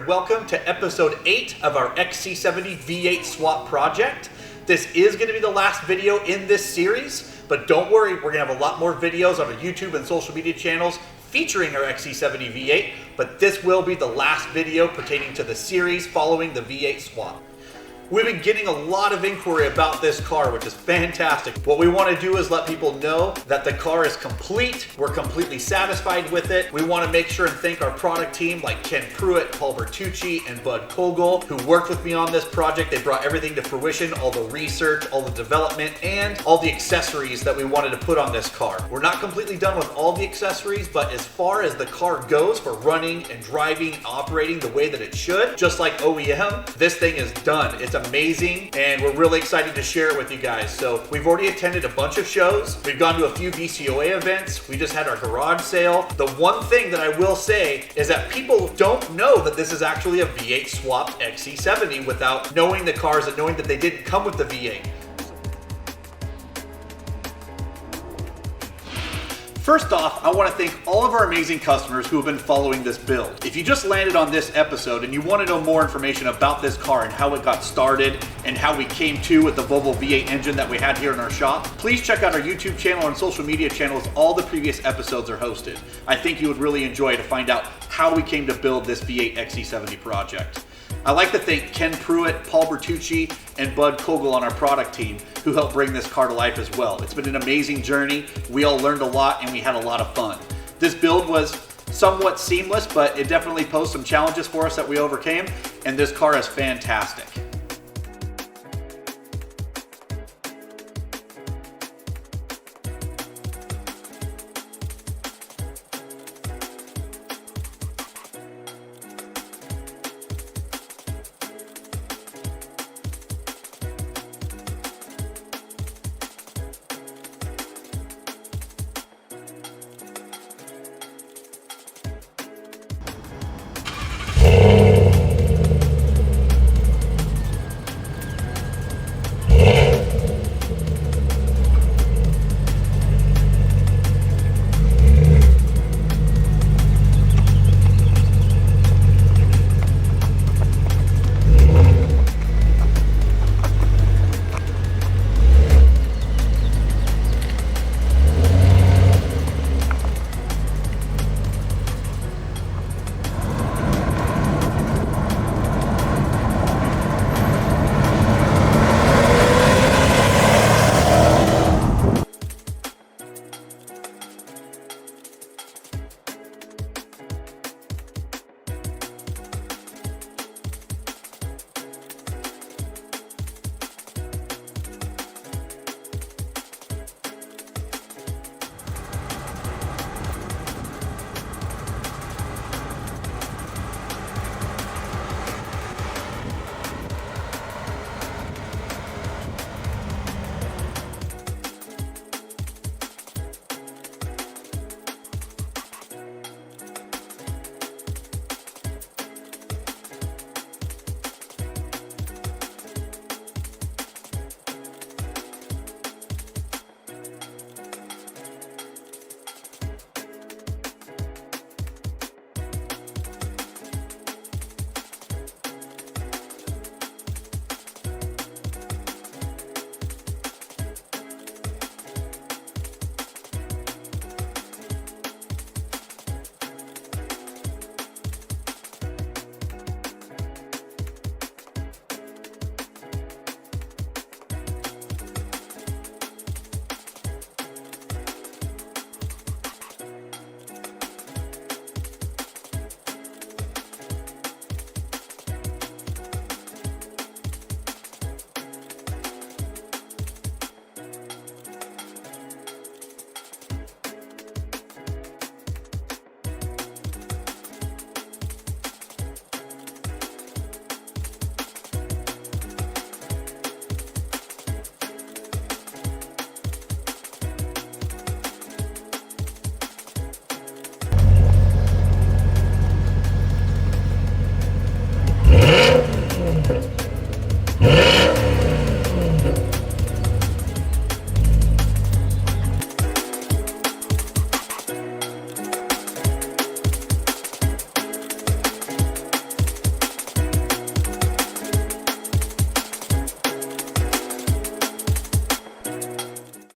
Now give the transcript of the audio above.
and welcome to episode 8 of our XC70 V8 swap project. This is going to be the last video in this series, but don't worry, we're going to have a lot more videos on our YouTube and social media channels featuring our XC70 V8, but this will be the last video pertaining to the series following the V8 swap. We've been getting a lot of inquiry about this car, which is fantastic. What we want to do is let people know that the car is complete. We're completely satisfied with it. We want to make sure and thank our product team like Ken Pruitt, Paul Bertucci, and Bud Kogel, who worked with me on this project. They brought everything to fruition, all the research, all the development, and all the accessories that we wanted to put on this car. We're not completely done with all the accessories, but as far as the car goes for running and driving and operating the way that it should, just like OEM, this thing is done. It's amazing, and we're really excited to share it with you guys. So we've already attended a bunch of shows. We've gone to a few VCOA events. We just had our garage sale. The one thing that I will say is that people don't know that this is actually a V8 swapped XC70 without knowing the cars and knowing that they didn't come with the V8. First off, I want to thank all of our amazing customers who have been following this build. If you just landed on this episode and you want to know more information about this car and how it got started and how we came to with the Volvo V8 engine that we had here in our shop, please check out our YouTube channel and social media channels. All the previous episodes are hosted. I think you would really enjoy to find out how we came to build this V8 XC70 project. I'd like to thank Ken Pruitt, Paul Bertucci, and Bud Kogel on our product team who helped bring this car to life as well. It's been an amazing journey. We all learned a lot and we had a lot of fun. This build was somewhat seamless, but it definitely posed some challenges for us that we overcame, and this car is fantastic.